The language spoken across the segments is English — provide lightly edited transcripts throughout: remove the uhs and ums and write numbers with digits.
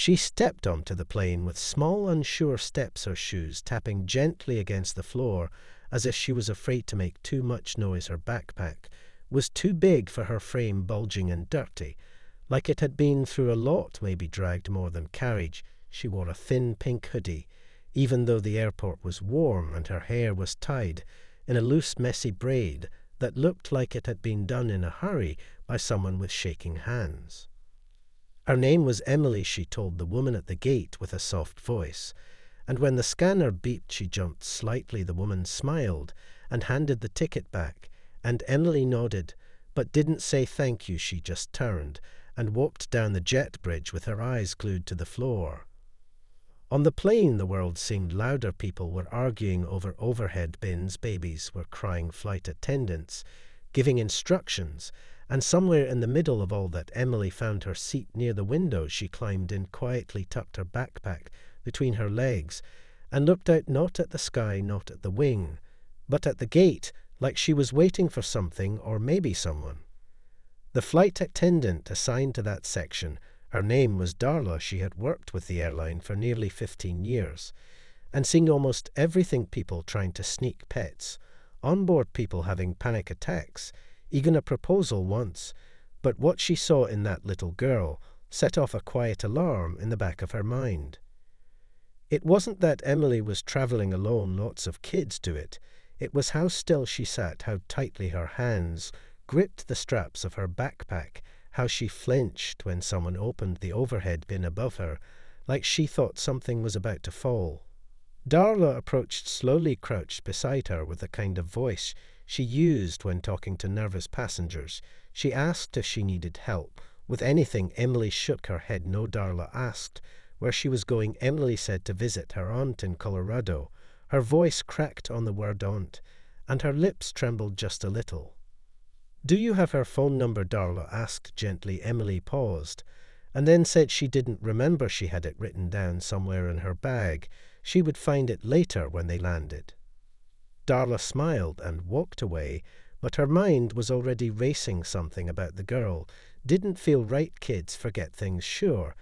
She stepped onto the plane with small, unsure steps her shoes tapping gently against the floor, as if she was afraid to make too much noise. Her backpack was too big for her frame, bulging and dirty, like it had been through a lot, maybe dragged more than carriage. She wore a thin pink hoodie, even though the airport was warm, and her hair was tied in a loose, messy braid that looked like it had been done in a hurry by someone with shaking hands. Her name was Emily, she told the woman at the gate with a soft voice, and when the scanner beeped she jumped slightly. The woman smiled and handed the ticket back, and Emily nodded, but didn't say thank you. She just turned and walked down the jet bridge with her eyes glued to the floor. On the plane, the world seemed louder. People were arguing over overhead bins, babies were crying, flight attendants giving instructions, and somewhere in the middle of all that, Emily found her seat near the window. She climbed in quietly, tucked her backpack between her legs, and looked out, not at the sky, not at the wing, but at the gate, like she was waiting for something or maybe someone. The flight attendant assigned to that section, her name was Darla. She had worked with the airline for nearly 15 years and seen almost everything: people trying to sneak pets, onboard people having panic attacks, even a proposal once. But what she saw in that little girl set off a quiet alarm in the back of her mind. It wasn't that Emily was traveling alone, lots of kids do it. It was how still she sat, how tightly her hands gripped the straps of her backpack, how she flinched when someone opened the overhead bin above her, like she thought something was about to fall. Darla approached slowly, crouched beside her with the kind of voice she used when talking to nervous passengers. She asked if she needed help with anything. Emily shook her head no. Darla asked where she was going. Emily said to visit her aunt in Colorado. Her voice cracked on the word aunt, and her lips trembled just a little. Do you have her phone number? Darla asked gently. Emily paused, and then said she didn't remember. She had it written down somewhere in her bag. She would find it later when they landed. Darla smiled and walked away, but her mind was already racing. Something about the girl didn't feel right. Kids forget things, sure,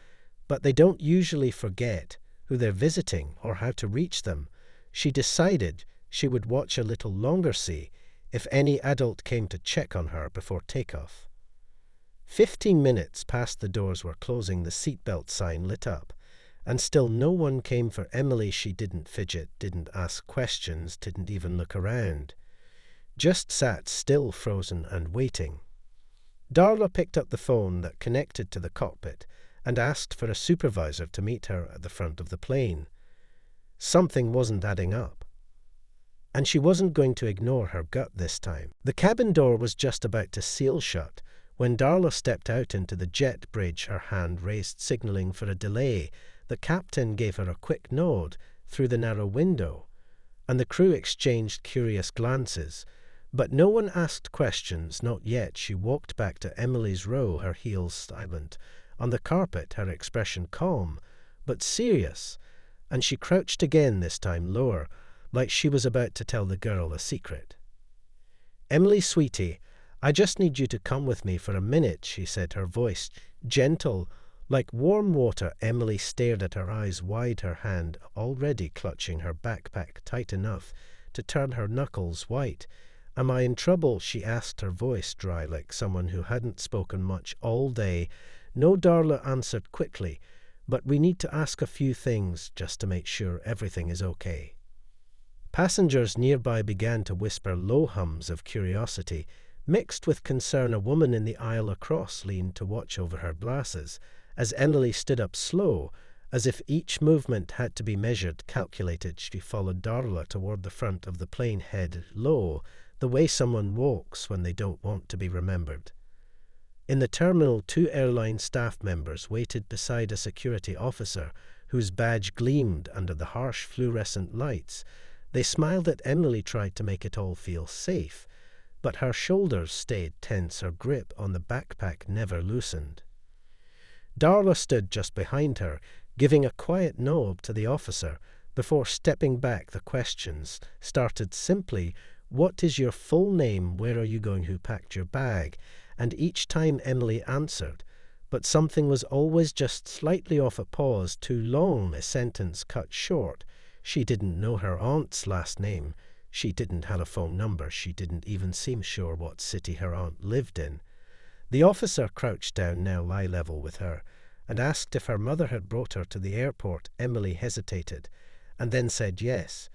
but they don't usually forget who they're visiting or how to reach them. She decided she would watch a little longer, see if any adult came to check on her before takeoff. 15 minutes passed. The doors were closing, the seatbelt sign lit up, and still no one came for Emily. She didn't fidget, didn't ask questions, didn't even look around. Just sat still, frozen and waiting. Darla picked up the phone that connected to the cockpit and asked for a supervisor to meet her at the front of the plane. Something wasn't adding up, and she wasn't going to ignore her gut this time. The cabin door was just about to seal shut when Darla stepped out into the jet bridge, her hand raised, signaling for a delay. The captain gave her a quick nod through the narrow window, and the crew exchanged curious glances, but no one asked questions, not yet. She walked back to Emily's row, her heels silent on the carpet, her expression calm but serious, and she crouched again, this time lower, like she was about to tell the girl a secret. Emily, sweetie, I just need you to come with me for a minute, she said, her voice gentle like warm water. Emily stared at her, eyes wide, her hand already clutching her backpack tight enough to turn her knuckles white. Am I in trouble? She asked, her voice dry like someone who hadn't spoken much all day. No, Darla answered quickly, but we need to ask a few things just to make sure everything is okay. Passengers nearby began to whisper, low hums of curiosity mixed with concern. A woman in the aisle across leaned to watch over her glasses as Emily stood up, slow, as if each movement had to be measured, calculated. She followed Darla toward the front of the plane, head low, the way someone walks when they don't want to be remembered. In the terminal, 2 airline staff members waited beside a security officer whose badge gleamed under the harsh fluorescent lights. They smiled at Emily, tried to make it all feel safe, but her shoulders stayed tense, her grip on the backpack never loosened. Darla stood just behind her, giving a quiet nod to the officer before stepping back. The questions started simply, what is your full name, where are you going, who packed your bag? And each time Emily answered, but something was always just slightly off. A pause too long, a sentence cut short. She didn't know her aunt's last name. She didn't have a phone number. She didn't even seem sure what city her aunt lived in. The officer crouched down, now eye level with her, and asked if her mother had brought her to the airport. Emily hesitated, and then said yes.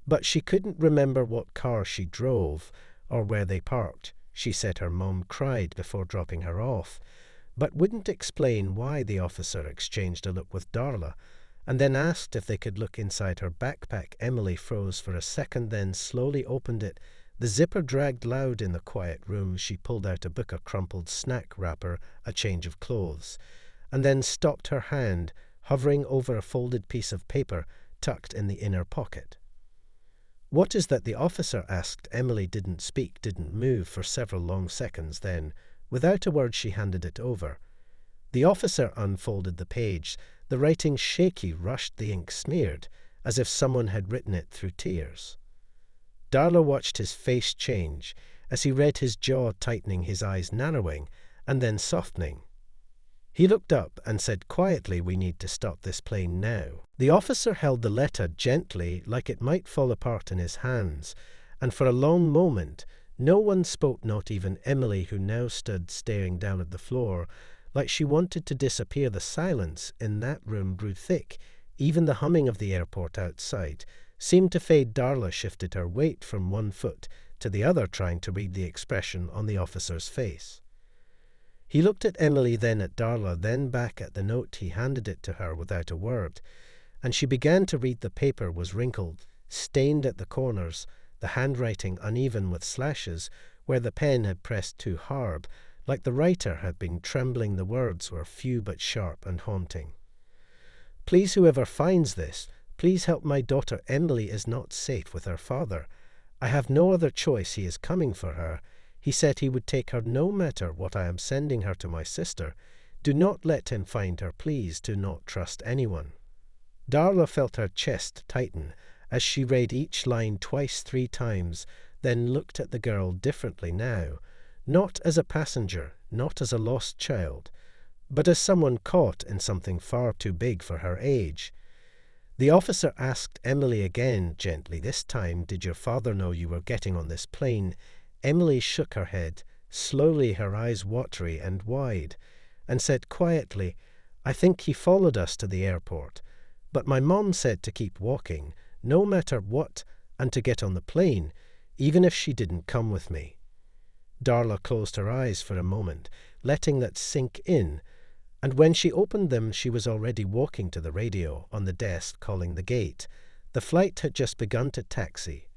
But she couldn't remember what car she drove, or where they parked. She said her mom cried before dropping her off, but wouldn't explain why. The officer exchanged a look with Darla, and then asked if they could look inside her backpack. Emily froze for a second, then slowly opened it. The zipper dragged loud in the quiet room. She pulled out a book, a crumpled snack wrapper, a change of clothes, and then stopped, her hand hovering over a folded piece of paper tucked in the inner pocket. "What is that?" the officer asked. Emily didn't speak, didn't move for several long seconds. Then, without a word, she handed it over. The officer unfolded the page. The writing shaky, rushed, the ink smeared, as if someone had written it through tears. Darla watched his face change. As he read, his jaw tightening, his eyes narrowing, and then softening. He looked up and said quietly, "We need to stop this plane now." The officer held the letter gently, like it might fall apart in his hands, and for a long moment no one spoke, not even Emily, who now stood staring down at the floor, like she wanted to disappear. The silence in that room grew thick. Even the humming of the airport outside seemed to fade. Darla shifted her weight from one foot to the other, trying to read the expression on the officer's face. He looked at Emily, then at Darla, then back at the note. He handed it to her without a word, and she began to read. The paper was wrinkled, stained at the corners, the handwriting uneven with slashes where the pen had pressed too hard, like the writer had been trembling. The words were few but sharp and haunting. "Please, whoever finds this, please help my daughter. Emily is not safe with her father. I have no other choice. He is coming for her. He said he would take her no matter what. I am sending her to my sister. Do not let him find her. Please do not trust anyone." Darla felt her chest tighten as she read each line twice, 3 times, then looked at the girl differently now, not as a passenger, not as a lost child, but as someone caught in something far too big for her age. The officer asked Emily again, gently this time, "Did your father know you were getting on this plane?" Emily shook her head, slowly, her eyes watery and wide, and said quietly, "I think he followed us to the airport, but my mom said to keep walking, no matter what, and to get on the plane, even if she didn't come with me." Darla closed her eyes for a moment, letting that sink in, and when she opened them she was already walking to the radio on the desk, calling the gate. The flight had just begun to taxi,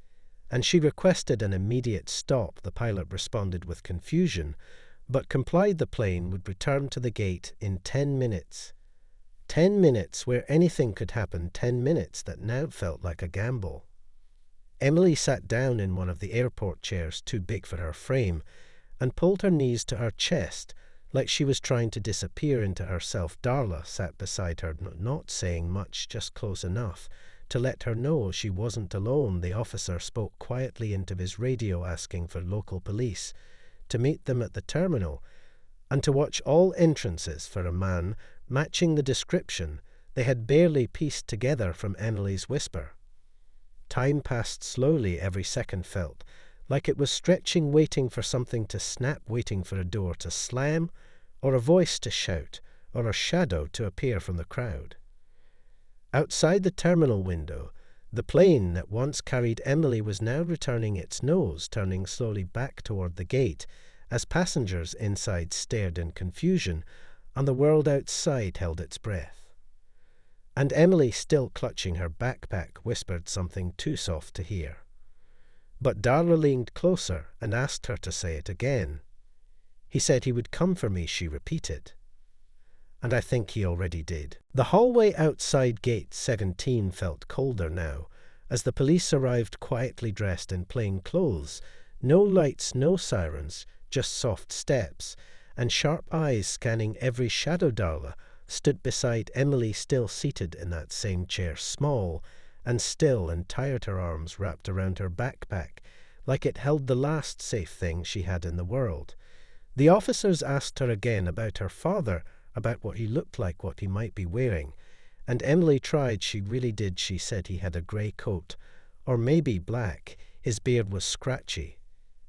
and she requested an immediate stop. The pilot responded with confusion, but complied. The plane would return to the gate in 10 minutes. 10 minutes where anything could happen, 10 minutes that now felt like a gamble. Emily sat down in one of the airport chairs, too big for her frame, and pulled her knees to her chest, like she was trying to disappear into herself. Darla sat beside her, not saying much, just close enough to let her know she wasn't alone. The officer spoke quietly into his radio, asking for local police to meet them at the terminal and to watch all entrances for a man matching the description they had barely pieced together from Emily's whisper. Time passed slowly. Every second felt like it was stretching, waiting for something to snap, waiting for a door to slam, or a voice to shout, or a shadow to appear from the crowd. Outside the terminal window, the plane that once carried Emily was now returning its nose, turning slowly back toward the gate, as passengers inside stared in confusion, and the world outside held its breath. And Emily, still clutching her backpack, whispered something too soft to hear. But Darla leaned closer and asked her to say it again. "He said he would come for me," she repeated. "And I think he already did." The hallway outside gate 17 felt colder now, as the police arrived, quietly dressed in plain clothes. No lights, no sirens, just soft steps, and sharp eyes scanning every shadow. Darla stood beside Emily, still seated in that same chair, small and still, and tired, her arms wrapped around her backpack, like it held the last safe thing she had in the world. The officers asked her again about her father, about what he looked like, what he might be wearing. And Emily tried, she really did. She said he had a grey coat, or maybe black. His beard was scratchy,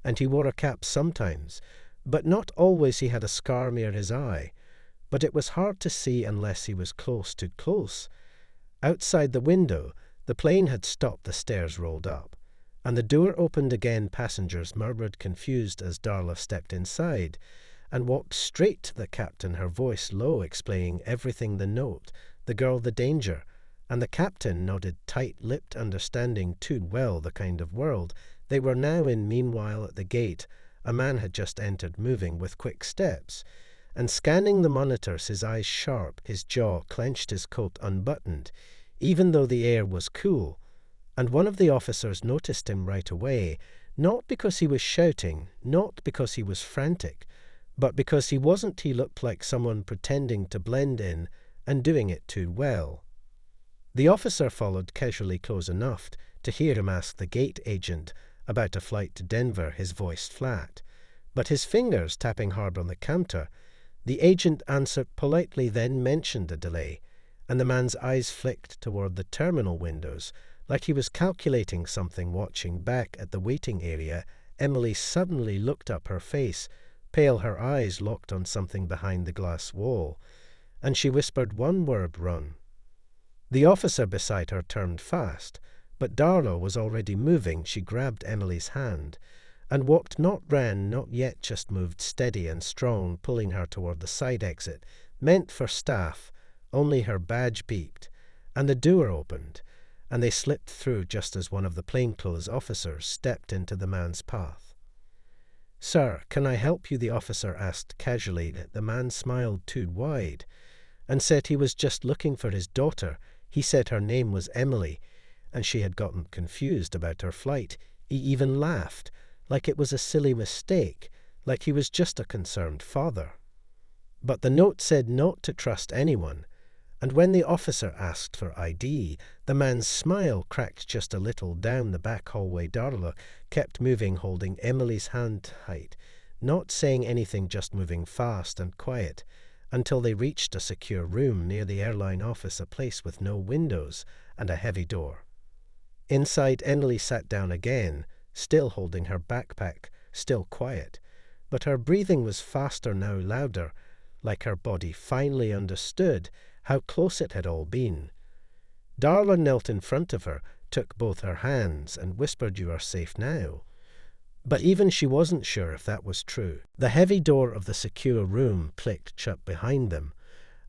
and he wore a cap sometimes, but not always. He had a scar near his eye, but it was hard to see unless he was too close. Outside the window, the plane had stopped, the stairs rolled up, and the door opened again. Passengers murmured, confused, as Darla stepped inside and walked straight to the captain, her voice low, explaining everything: the note, the girl, the danger. And the captain nodded, tight-lipped, understanding too well the kind of world they were now in. Meanwhile, at the gate, a man had just entered, moving with quick steps and scanning the monitors, his eyes sharp, his jaw clenched, his coat unbuttoned, even though the air was cool. And one of the officers noticed him right away, not because he was shouting, not because he was frantic, but because he wasn't. He looked like someone pretending to blend in and doing it too well. The officer followed casually close enough to hear him ask the gate agent about a flight to Denver, his voice flat, but his fingers tapping hard on the counter. The agent answered politely, then mentioned a delay, and the man's eyes flicked toward the terminal windows, like he was calculating something. Watching back at the waiting area, Emily suddenly looked up, her face pale, her eyes locked on something behind the glass wall, and she whispered one word: run. The officer beside her turned fast, but Darla was already moving. She grabbed Emily's hand and walked, not ran, not yet, just moved steady and strong, pulling her toward the side exit, meant for staff. Only her badge beeped, and the door opened, and they slipped through just as one of the plainclothes officers stepped into the man's path. "Sir, can I help you?" the officer asked casually. The man smiled too wide and said he was just looking for his daughter. He said her name was Emily, and she had gotten confused about her flight. He even laughed, like it was a silly mistake, like he was just a concerned father. But the note said not to trust anyone, and when the officer asked for ID, the man's smile cracked just a little. Down the back hallway, Darla kept moving, holding Emily's hand tight, not saying anything, just moving fast and quiet, until they reached a secure room near the airline office, a place with no windows and a heavy door. Inside, Emily sat down again, still holding her backpack, still quiet, but her breathing was faster now, louder, like her body finally understood how close it had all been. Darla knelt in front of her, took both her hands, and whispered, "You are safe now." But even she wasn't sure if that was true. The heavy door of the secure room clicked shut behind them,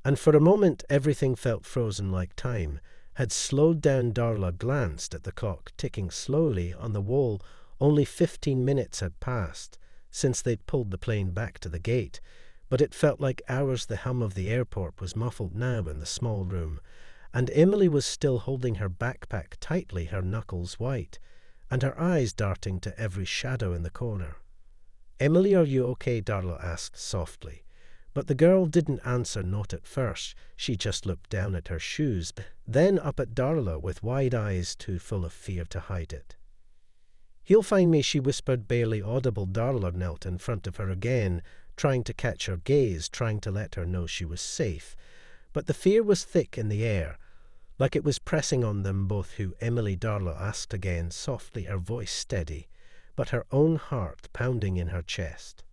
and for a moment everything felt frozen, like time had slowed down. Darla glanced at the clock ticking slowly on the wall. Only 15 minutes had passed since they'd pulled the plane back to the gate, but it felt like hours. The hum of the airport was muffled now in the small room, and Emily was still holding her backpack tightly, her knuckles white, and her eyes darting to every shadow in the corner. "Emily, are you okay?" Darla asked softly. But the girl didn't answer, not at first. She just looked down at her shoes, then up at Darla with wide eyes too full of fear to hide it. "He'll find me," she whispered, barely audible. Darla knelt in front of her again, trying to catch her gaze, trying to let her know she was safe. But the fear was thick in the air, like it was pressing on them both. "Who, Emily?" Darla asked again, softly, her voice steady, but her own heart pounding in her chest.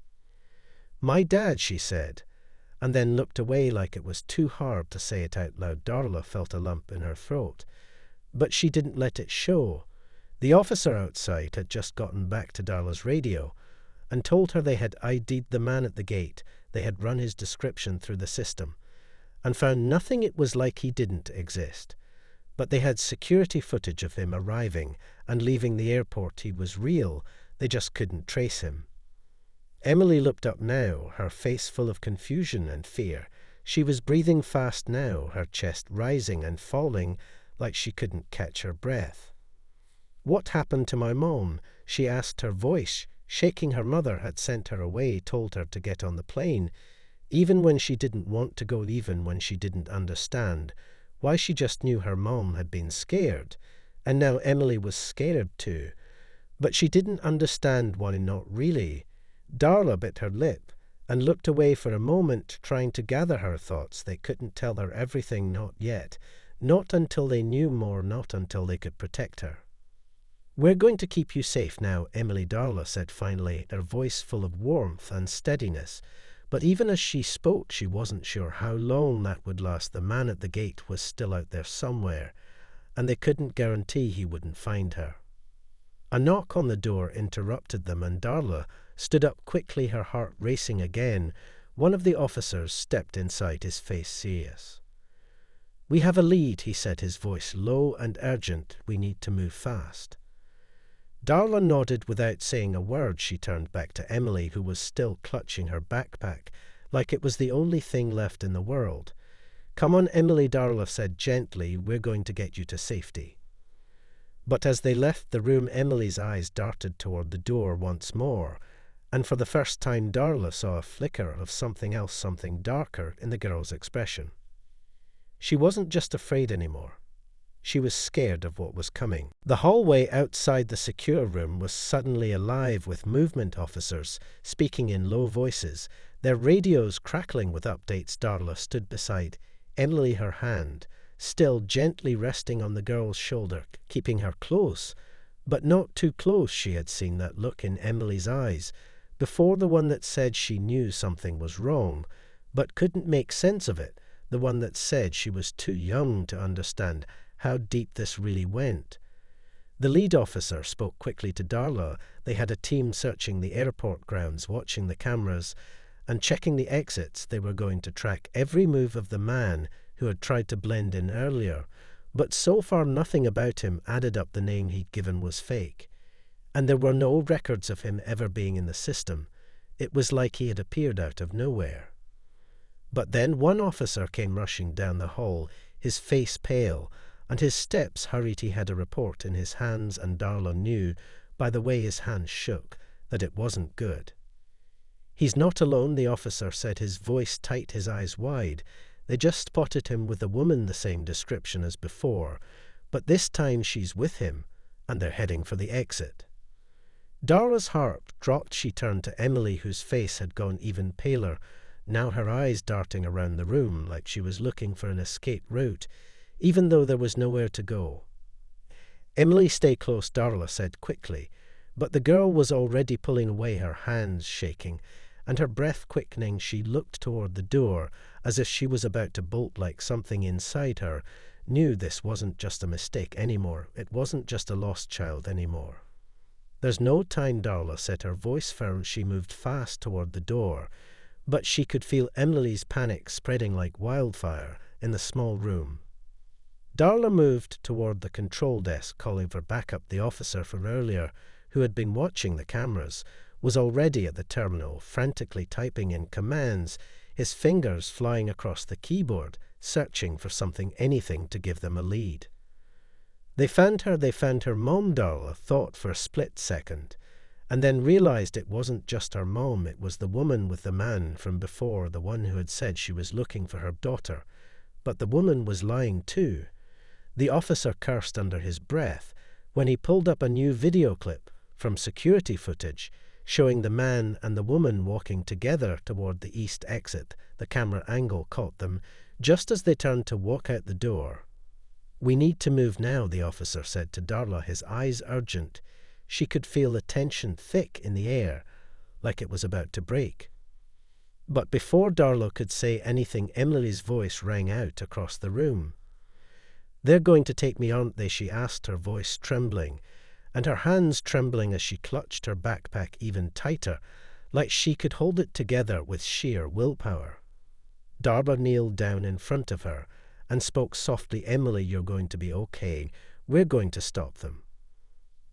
"My dad," she said, and then looked away like it was too hard to say it out loud. Darla felt a lump in her throat, but she didn't let it show. The officer outside had just gotten back to Darla's radio and told her they had ID'd the man at the gate. They had run his description through the system and found nothing. It was like he didn't exist. But they had security footage of him arriving and leaving the airport. He was real. They just couldn't trace him. Emily looked up now, her face full of confusion and fear. She was breathing fast now, her chest rising and falling like she couldn't catch her breath. "What happened to my mom?" she asked, her voice shaking. Her mother had sent her away, told her to get on the plane, even when she didn't want to go, even when she didn't understand why. She just knew her mom had been scared, and now Emily was scared too. But she didn't understand why. Not really. Darla bit her lip and looked away for a moment, trying to gather her thoughts. They couldn't tell her everything, not yet. Not until they knew more, not until they could protect her. "We're going to keep you safe now," Emily Darla said finally, her voice full of warmth and steadiness. But even as she spoke, she wasn't sure how long that would last. The man at the gate was still out there somewhere, and they couldn't guarantee he wouldn't find her. A knock on the door interrupted them, and Darla stood up quickly, her heart racing again. One of the officers stepped inside, his face serious. "We have a lead," he said, his voice low and urgent. "We need to move fast." Darla nodded without saying a word. She turned back to Emily, who was still clutching her backpack, like it was the only thing left in the world. "Come on, Emily," Darla said gently. "We're going to get you to safety." But as they left the room, Emily's eyes darted toward the door once more, and for the first time Darla saw a flicker of something else, something darker, in the girl's expression. She wasn't just afraid anymore. She was scared of what was coming. The hallway outside the secure room was suddenly alive with movement officers speaking in low voices, their radios crackling with updates. Darla stood beside Emily, her hand still gently resting on the girl's shoulder, keeping her close, but not too close. She had seen that look in Emily's eyes before, the one that said she knew something was wrong, but couldn't make sense of it, the one that said she was too young to understand how deep this really went. The lead officer spoke quickly to Darla. They had a team searching the airport grounds, watching the cameras, and checking the exits. They were going to track every move of the man who had tried to blend in earlier, but so far nothing about him added up. The name he'd given was fake, and there were no records of him ever being in the system. It was like he had appeared out of nowhere. But then one officer came rushing down the hall, his face pale, and his steps hurried. He had a report in his hands, and Darla knew, by the way his hands shook, that it wasn't good. "He's not alone," the officer said, his voice tight, his eyes wide. "They just spotted him with a woman, the same description as before, but this time she's with him, and they're heading for the exit." Darla's heart dropped. She turned to Emily, whose face had gone even paler, now her eyes darting around the room like she was looking for an escape route, even though there was nowhere to go. "Emily, stay close," Darla said quickly, but the girl was already pulling away, her hands shaking, and her breath quickening. She looked toward the door, as if she was about to bolt, like something inside her knew this wasn't just a mistake anymore. It wasn't just a lost child anymore. "There's no time," Darla said, her voice firm. She moved fast toward the door, but she could feel Emily's panic spreading like wildfire in the small room. Darla moved toward the control desk, calling for backup. The officer from earlier, who had been watching the cameras, was already at the terminal, frantically typing in commands, his fingers flying across the keyboard, searching for something, anything to give them a lead. They found her, Mom. Darla thought for a split second, and then realized it wasn't just her mom. It was the woman with the man from before, the one who had said she was looking for her daughter. But the woman was lying too. The officer cursed under his breath when he pulled up a new video clip from security footage showing the man and the woman walking together toward the east exit. The camera angle caught them just as they turned to walk out the door. "We need to move now," the officer said to Darla, his eyes urgent. She could feel the tension thick in the air, like it was about to break. But before Darla could say anything, Emily's voice rang out across the room. "They're going to take me, aren't they?" she asked, her voice trembling, and her hands trembling as she clutched her backpack even tighter, like she could hold it together with sheer willpower. Darla kneeled down in front of her and spoke softly. "Emily, you're going to be okay. We're going to stop them."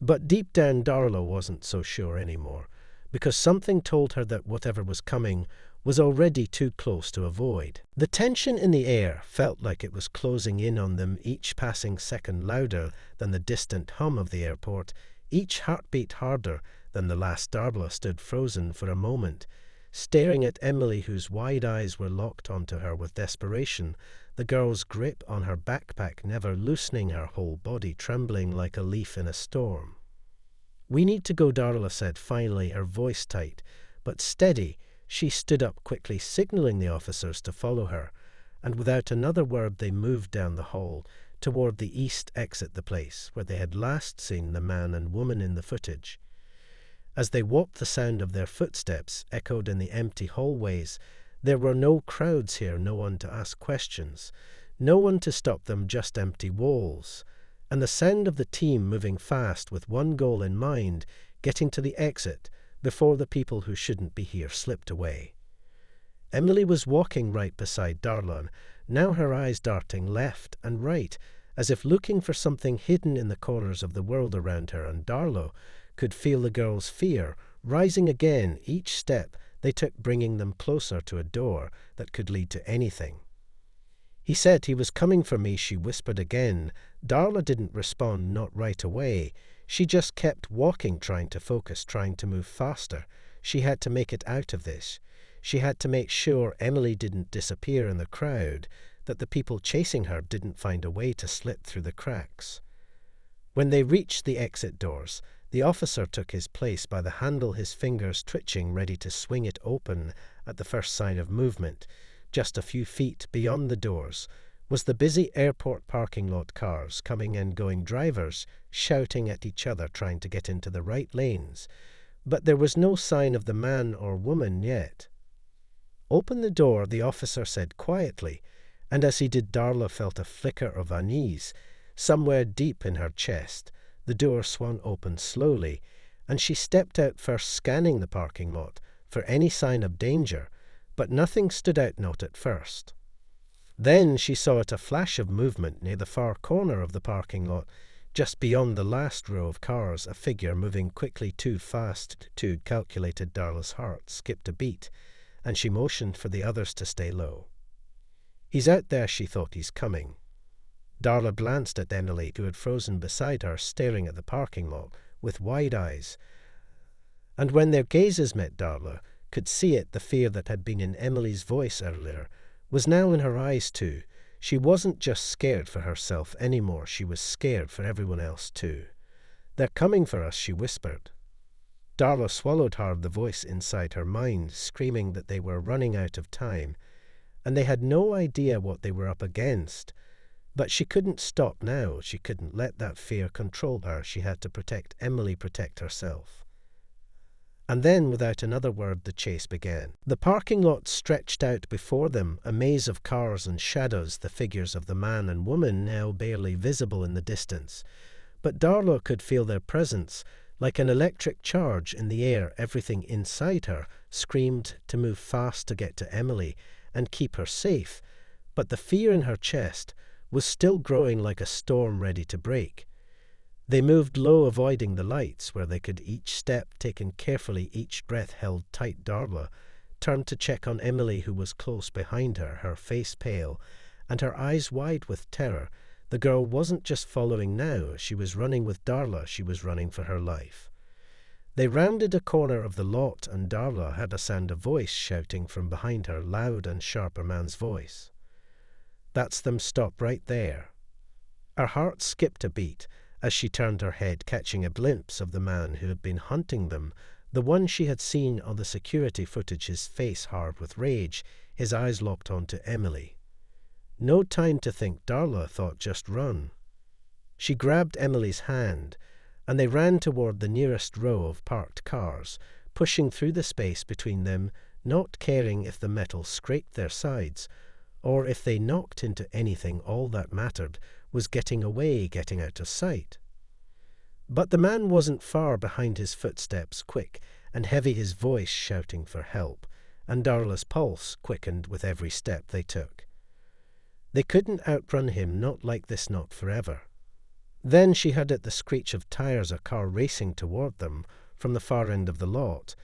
But deep down, Darla wasn't so sure anymore, because something told her that whatever was coming was already too close to avoid. The tension in the air felt like it was closing in on them, each passing second louder than the distant hum of the airport, each heartbeat harder than the last. Darla stood frozen for a moment, staring at Emily, whose wide eyes were locked onto her with desperation, the girl's grip on her backpack never loosening, her whole body trembling like a leaf in a storm. "We need to go," Darla said finally, her voice tight but steady. She stood up quickly, signaling the officers to follow her, and without another word they moved down the hall toward the east exit the place where they had last seen the man and woman in the footage. As they walked, the sound of their footsteps echoed in the empty hallways. There were no crowds here, no one to ask questions, no one to stop them, just empty walls. And the sound of the team moving fast with one goal in mind, getting to the exit before the people who shouldn't be here slipped away. Emily was walking right beside Darla, now her eyes darting left and right, as if looking for something hidden in the corners of the world around her, and Darla could feel the girl's fear rising again each step they took, bringing them closer to a door that could lead to anything. "He said he was coming for me," she whispered again. Darla didn't respond, not right away. She just kept walking, trying to focus, trying to move faster. She had to make it out of this. She had to make sure Emily didn't disappear in the crowd, that the people chasing her didn't find a way to slip through the cracks. When they reached the exit doors, the officer took his place by the handle, his fingers twitching, ready to swing it open at the first sign of movement. Just a few feet beyond the doors was the busy airport parking lot, cars coming and going, drivers shouting at each other, trying to get into the right lanes. But there was no sign of the man or woman yet. "Open the door," the officer said quietly, and as he did, Darla felt a flicker of unease somewhere deep in her chest. The door swung open slowly, and she stepped out first, scanning the parking lot for any sign of danger, but nothing stood out, not at first. Then she saw a flash of movement near the far corner of the parking lot, just beyond the last row of cars, a figure moving quickly, too fast, too calculated. Darla's heart skipped a beat, and she motioned for the others to stay low. "He's out there," she thought. "He's coming." Darla glanced at Emily, who had frozen beside her, staring at the parking lot with wide eyes. And when their gazes met, Darla could see it. The fear that had been in Emily's voice earlier was now in her eyes too. She wasn't just scared for herself anymore. She was scared for everyone else too. "They're coming for us," she whispered. Darla swallowed hard, the voice inside her mind screaming that they were running out of time, and they had no idea what they were up against. But she couldn't stop now. She couldn't let that fear control her. She had to protect Emily, protect herself. And then, without another word, the chase began. The parking lot stretched out before them, a maze of cars and shadows, the figures of the man and woman now barely visible in the distance. But Darla could feel their presence, like an electric charge in the air. Everything inside her screamed to move fast to get to Emily and keep her safe. But the fear in her chest was still growing, like a storm ready to break. They moved low, avoiding the lights, where they could each step taken carefully, each breath held tight. Darla turned to check on Emily, who was close behind her, her face pale and her eyes wide with terror. The girl wasn't just following now. She was running with Darla. She was running for her life. They rounded a corner of the lot, and Darla had a sound of voice shouting from behind her, loud and sharp, a man's voice. "That's them, stop right there." Her heart skipped a beat as she turned her head, catching a glimpse of the man who had been hunting them, the one she had seen on the security footage, his face hard with rage, his eyes locked onto Emily. No time to think, Darla thought, just run. She grabbed Emily's hand, and they ran toward the nearest row of parked cars, pushing through the space between them, not caring if the metal scraped their sides or if they knocked into anything. All that mattered was getting away, getting out of sight. But the man wasn't far behind, his footsteps quick and heavy, his voice shouting for help, and Darla's pulse quickened with every step they took. They couldn't outrun him, not like this, not forever. Then she heard the screech of tires, a car racing toward them from the far end of the lot,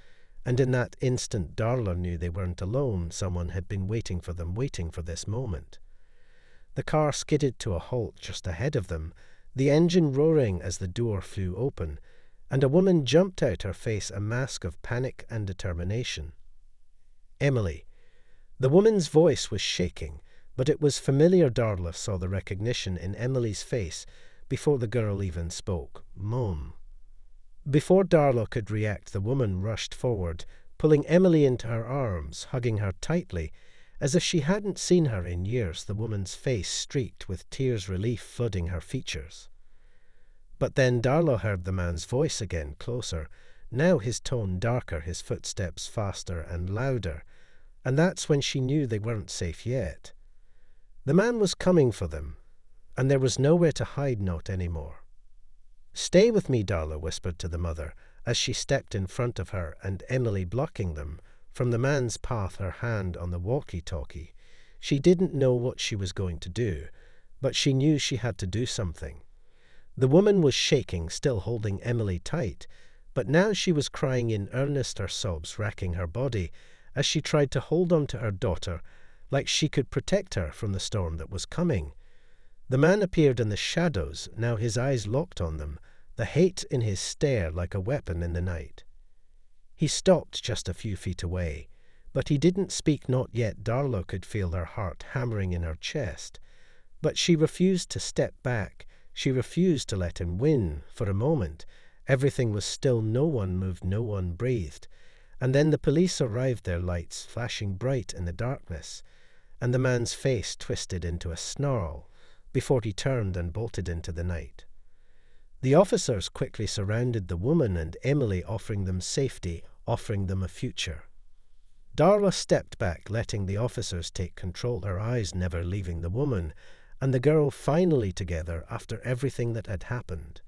and in that instant Darla knew they weren't alone. Someone had been waiting for them, waiting for this moment. The car skidded to a halt just ahead of them, the engine roaring as the door flew open, and a woman jumped out, her face a mask of panic and determination. "Emily." The woman's voice was shaking, but it was familiar. Darla saw the recognition in Emily's face before the girl even spoke. "Mom." Before Darla could react, the woman rushed forward, pulling Emily into her arms, hugging her tightly, as if she hadn't seen her in years, the woman's face streaked with tears relief flooding her features. But then Darla heard the man's voice again, closer, now his tone darker, his footsteps faster and louder, and that's when she knew they weren't safe yet. The man was coming for them, and there was nowhere to hide not anymore. "Stay with me," Darla whispered to the mother, as she stepped in front of her and Emily blocking them, from the man's path, her hand on the walkie-talkie. She didn't know what she was going to do, but she knew she had to do something. The woman was shaking, still holding Emily tight, but now she was crying in earnest, her sobs racking her body, as she tried to hold on to her daughter, like she could protect her from the storm that was coming. The man appeared in the shadows, now his eyes locked on them, the hate in his stare like a weapon in the night. He stopped just a few feet away, but he didn't speak, not yet. Darla could feel her heart hammering in her chest, but she refused to step back. She refused to let him win. For a moment, everything was still. No one moved, no one breathed. And then the police arrived, their lights flashing bright in the darkness, and the man's face twisted into a snarl before he turned and bolted into the night. The officers quickly surrounded the woman and Emily, offering them safety, offering them a future. Darla stepped back, letting the officers take control, her eyes never leaving the woman and the girl, finally together after everything that had happened.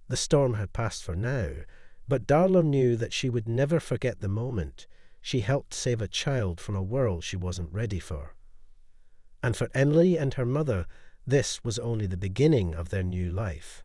The storm had passed for now, but Darla knew that she would never forget the moment she helped save a child from a world she wasn't ready for. And for Emily and her mother, this was only the beginning of their new life.